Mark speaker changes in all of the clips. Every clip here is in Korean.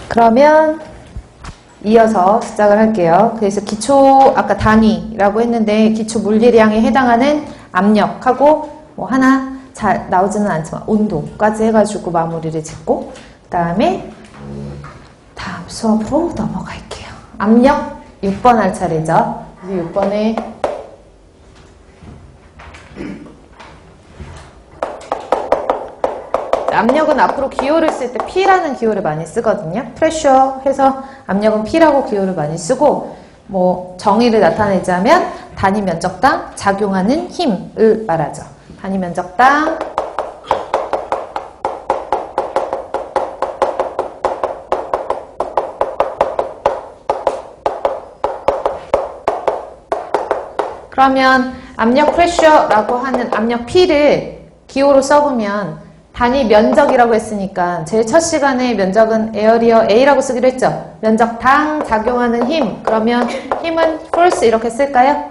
Speaker 1: 그러면 이어서 시작을 할게요. 그래서 기초 아까 단위라고 했는데 기초 물리량에 해당하는 압력하고 뭐 하나 잘 나오지는 않지만 온도까지 해가지고 마무리를 짓고 그 다음에 다음 수업으로 넘어갈게요. 압력 6번 할 차례죠. 6번에 압력은 앞으로 기호를 쓸 때 P라는 기호를 많이 쓰거든요. 프레셔 해서 압력은 P라고 기호를 많이 쓰고 뭐 정의를 나타내자면 단위 면적당 작용하는 힘을 말하죠. 단위 면적당 그러면 압력 프레셔라고 하는 압력 P를 기호로 써보면 단위 면적이라고 했으니까 제일 첫 시간에 면적은 에어리어 A라고 쓰기로 했죠. 면적당 작용하는 힘. 그러면 힘은 force 이렇게 쓸까요?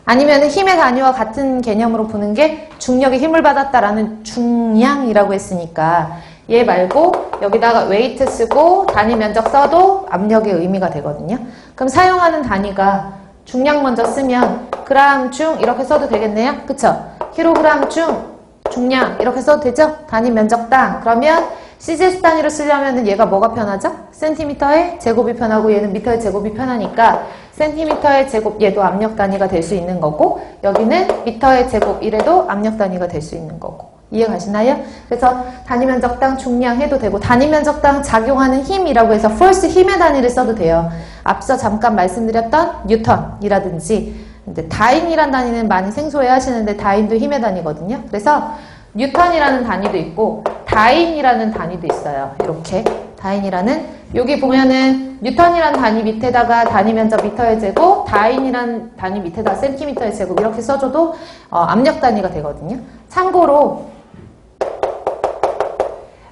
Speaker 1: 아니면 힘의 단위와 같은 개념으로 보는 게 중력이 힘을 받았다라는 중량이라고 했으니까 얘 말고 여기다가 weight 쓰고 단위 면적 써도 압력의 의미가 되거든요. 그럼 사용하는 단위가 중량 먼저 쓰면 그램 중 이렇게 써도 되겠네요. 그쵸? 킬로그램 중 중량 이렇게 써도 되죠? 단위 면적당. 그러면 CGS 단위로 쓰려면 얘가 뭐가 편하죠? 센티미터의 제곱이 편하고 얘는 미터의 제곱이 편하니까 센티미터의 제곱 얘도 압력 단위가 될 수 있는 거고 여기는 미터의 제곱 이래도 압력 단위가 될 수 있는 거고 이해 가시나요? 그래서 단위 면적당 중량 해도 되고 단위 면적당 작용하는 힘이라고 해서 force 힘의 단위를 써도 돼요. 앞서 잠깐 말씀드렸던 뉴턴이라든지 근데 다인이란 단위는 많이 생소해 하시는데 다인도 힘의 단위거든요. 그래서 뉴턴이라는 단위도 있고 다인이라는 단위도 있어요. 이렇게 다인이라는 여기 보면은 뉴턴이라는 단위 밑에다가 단위 면적 미터의 제곱 다인이라는 단위 밑에다가 센티미터의 제곱 이렇게 써줘도 압력 단위가 되거든요. 참고로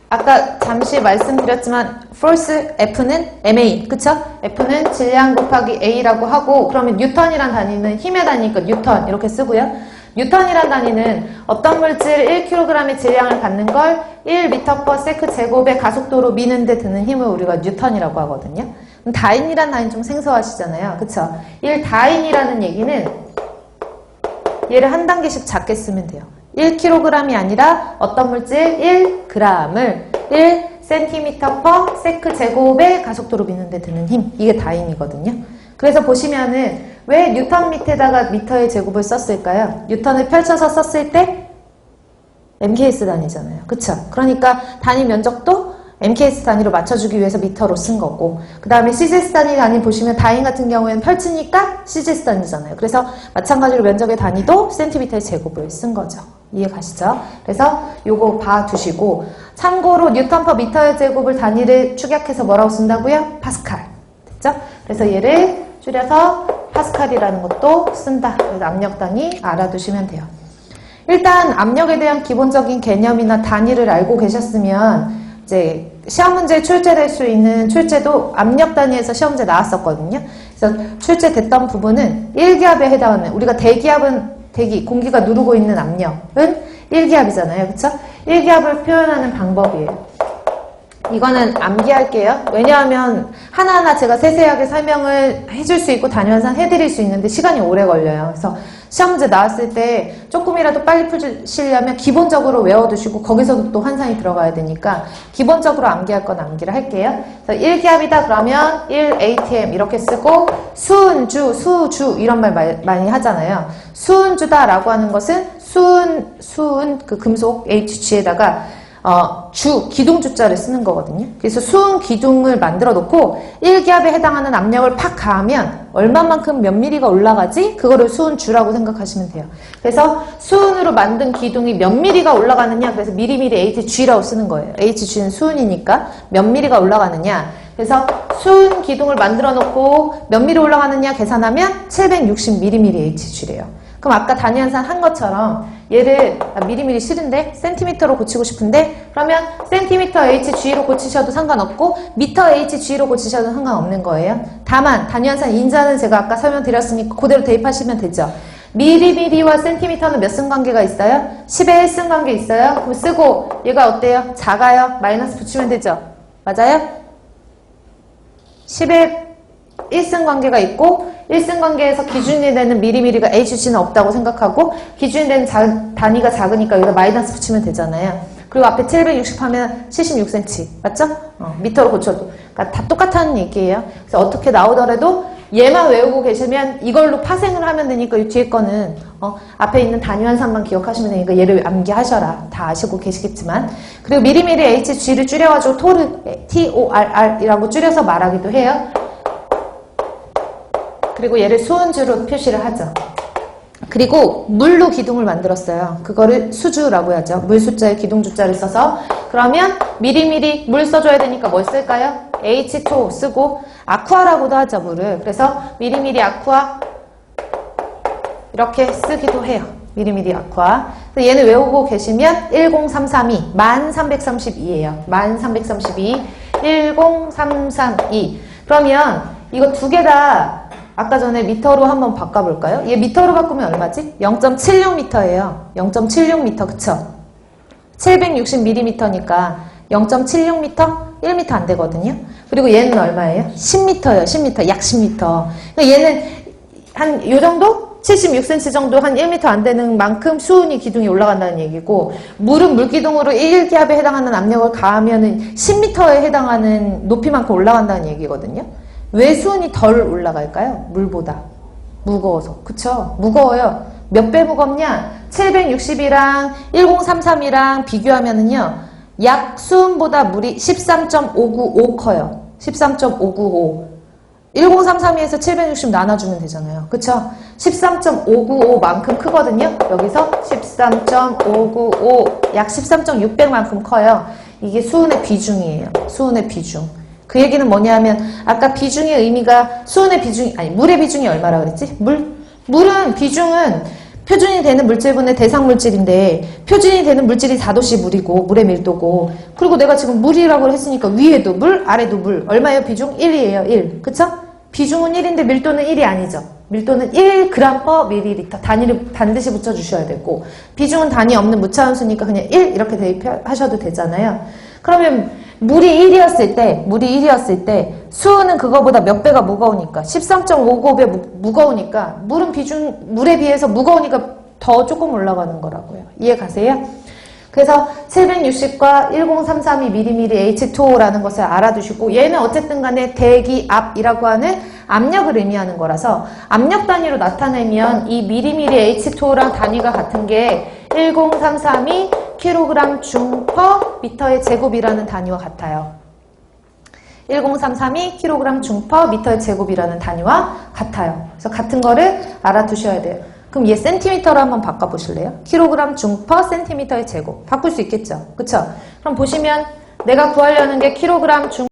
Speaker 1: 아까 잠시 말씀드렸지만 force F는 MA 그쵸? F는 질량 곱하기 A라고 하고 그러면 뉴턴이란 단위는 힘의 단위니까 뉴턴 이렇게 쓰고요. 뉴턴이란 단위는 어떤 물질 1kg의 질량을 갖는 걸 1m/s 제곱의 가속도로 미는 데 드는 힘을 우리가 뉴턴이라고 하거든요. 그럼 다인이란 단위 좀 생소하시잖아요. 그쵸? 1다인이라는 얘기는 얘를 한 단계씩 작게 쓰면 돼요. 1kg이 아니라 어떤 물질 1g을 1cm/s 제곱의 가속도로 미는 데 드는 힘 이게 다인이거든요. 그래서 보시면은 왜 뉴턴 밑에다가 미터의 제곱을 썼을까요? 뉴턴을 펼쳐서 썼을 때 MKS 단위잖아요. 그쵸? 그러니까 단위 면적도 MKS 단위로 맞춰주기 위해서 미터로 쓴 거고 그 다음에 CGS 단위 보시면 다인 같은 경우에는 펼치니까 CGS 단위잖아요. 그래서 마찬가지로 면적의 단위도 센티미터의 제곱을 쓴 거죠. 이해 가시죠? 그래서 요거 봐두시고 참고로 뉴턴 퍼 미터의 제곱을 단위를 축약해서 뭐라고 쓴다고요? 파스칼. 됐죠? 그래서 얘를 줄여서 파스칼이라는 것도 쓴다. 그래서 압력 단위 알아두시면 돼요. 일단 압력에 대한 기본적인 개념이나 단위를 알고 계셨으면 이제 시험 문제에 출제될 수 있는 출제도 압력 단위에서 시험 문제 나왔었거든요. 그래서 출제됐던 부분은 1기압에 해당하는 우리가 대기압은 대기, 공기가 누르고 있는 압력은 1기압이잖아요. 그쵸? 1기압을 표현하는 방법이에요. 이거는 암기할게요. 왜냐하면 하나하나 제가 세세하게 설명을 해줄 수 있고 단위환산 해드릴 수 있는데 시간이 오래 걸려요. 그래서 시험 문제 나왔을 때 조금이라도 빨리 푸시려면 기본적으로 외워두시고 거기서도 또 환산이 들어가야 되니까 기본적으로 암기할 건 암기를 할게요. 그래서 1기압이다 그러면 1atm 이렇게 쓰고 수은주, 수주 이런 말 많이 하잖아요. 수은주다 라고 하는 것은 수은 그 금속 Hg에다가 기둥주자를 쓰는 거거든요. 그래서 수은 기둥을 만들어 놓고 1기압에 해당하는 압력을 팍 가하면 얼마만큼 몇 미리가 올라가지? 그거를 수은주라고 생각하시면 돼요. 그래서 수은으로 만든 기둥이 몇 미리가 올라가느냐? 그래서 미리미리 HG라고 쓰는 거예요. HG는 수은이니까 몇 미리가 올라가느냐? 그래서 수은 기둥을 만들어 놓고 몇 미리 올라가느냐 계산하면 760mm HG래요. 그럼 아까 단위환산 한 것처럼 얘를 미리미리 싫은데 센티미터로 고치고 싶은데 그러면 센티미터 HG로 고치셔도 상관없고 미터 HG로 고치셔도 상관없는 거예요. 다만 단위환산 인자는 제가 아까 설명드렸으니까 그대로 대입하시면 되죠. 미리미리와 센티미터는 몇 승 관계가 있어요? 10의 1승 관계 있어요? 그럼 쓰고 얘가 어때요? 작아요? 마이너스 붙이면 되죠. 맞아요? 10의 1승 관계가 있고 1승 관계에서 기준이 되는 미리미리가 HG는 없다고 생각하고 기준이 되는 단위가 작으니까 여기다 마이너스 붙이면 되잖아요. 그리고 앞에 760 하면 76cm 맞죠? 미터로 고쳐도 그러니까 다 똑같다는 얘기예요. 그래서 어떻게 나오더라도 얘만 외우고 계시면 이걸로 파생을 하면 되니까 이 뒤에 거는 앞에 있는 단위 환상만 기억하시면 되니까 얘를 암기하셔라. 다 아시고 계시겠지만 그리고 미리미리 HG를 줄여가지고 TORR이라고 줄여서 말하기도 해요. 그리고 얘를 수은주로 표시를 하죠. 그리고 물로 기둥을 만들었어요. 그거를 수주라고 하죠. 물 숫자에 기둥 주자를 써서 그러면 미리미리 물 써줘야 되니까 뭘 쓸까요? H2O 쓰고 아쿠아라고도 하죠. 물을. 그래서 미리미리 아쿠아 이렇게 쓰기도 해요. 미리미리 아쿠아. 그래서 얘는 외우고 계시면 10332 1332예요. 1332 10332 그러면 이거 두 개 다 아까 전에 미터로 한번 바꿔볼까요? 얘 미터로 바꾸면 얼마지? 0.76m예요. 0.76m 그쵸? 760mm니까 0.76m? 1m 안 되거든요. 그리고 얘는 얼마예요? 10m예요. 10m. 약 10m. 그러니까 얘는 한 요 정도? 76cm 정도 한 1m 안 되는 만큼 수은이 기둥이 올라간다는 얘기고 물은 물기둥으로 1기압에 해당하는 압력을 가하면 10m에 해당하는 높이만큼 올라간다는 얘기거든요. 왜 수은이 덜 올라갈까요? 물보다. 무거워서. 그쵸? 무거워요. 몇 배 무겁냐? 760이랑 1033이랑 비교하면은요. 약 수은보다 물이 13.595 커요. 13.595. 1033에서 760 나눠주면 되잖아요. 그쵸? 13.595만큼 크거든요. 여기서 13.595, 약 13.600만큼 커요. 이게 수은의 비중이에요. 수은의 비중. 그 얘기는 뭐냐 하면 아까 비중의 의미가 수은의 비중이 아니 물의 비중이 얼마라 그랬지? 물은 비중은 표준이 되는 물질분의 대상 물질인데 표준이 되는 물질이 4도씨 물이고 물의 밀도고 그리고 내가 지금 물이라고 했으니까 위에도 물 아래도 물 얼마예요? 비중 1이에요. 1 그쵸? 비중은 1인데 밀도는 1이 아니죠. 밀도는 1g/ml 단위를 반드시 붙여주셔야 되고 비중은 단위 없는 무차함수니까 그냥 1 이렇게 대입하셔도 되잖아요. 그러면 물이 1이었을 때 수은은 그거보다 몇 배가 무거우니까 13.59배 무거우니까 물에 비해서 무거우니까 더 조금 올라가는 거라고요. 이해 가세요? 그래서 760과 1033mml H2O라는 것을 알아두시고 얘는 어쨌든 간에 대기압이라고 하는 압력을 의미하는 거라서 압력 단위로 나타내면 이 mml H2O랑 단위가 같은 게 1033이 kg 중/m 미터의 제곱이라는 단위와 같아요. 1033이 kg 중/m 미터의 제곱이라는 단위와 같아요. 그래서 같은 거를 알아두셔야 돼요. 그럼 얘 센티미터로 한번 바꿔보실래요? kg 중/m 센티미터의 제곱. 바꿀 수 있겠죠? 그쵸? 그럼 보시면 내가 구하려는 게 kg 중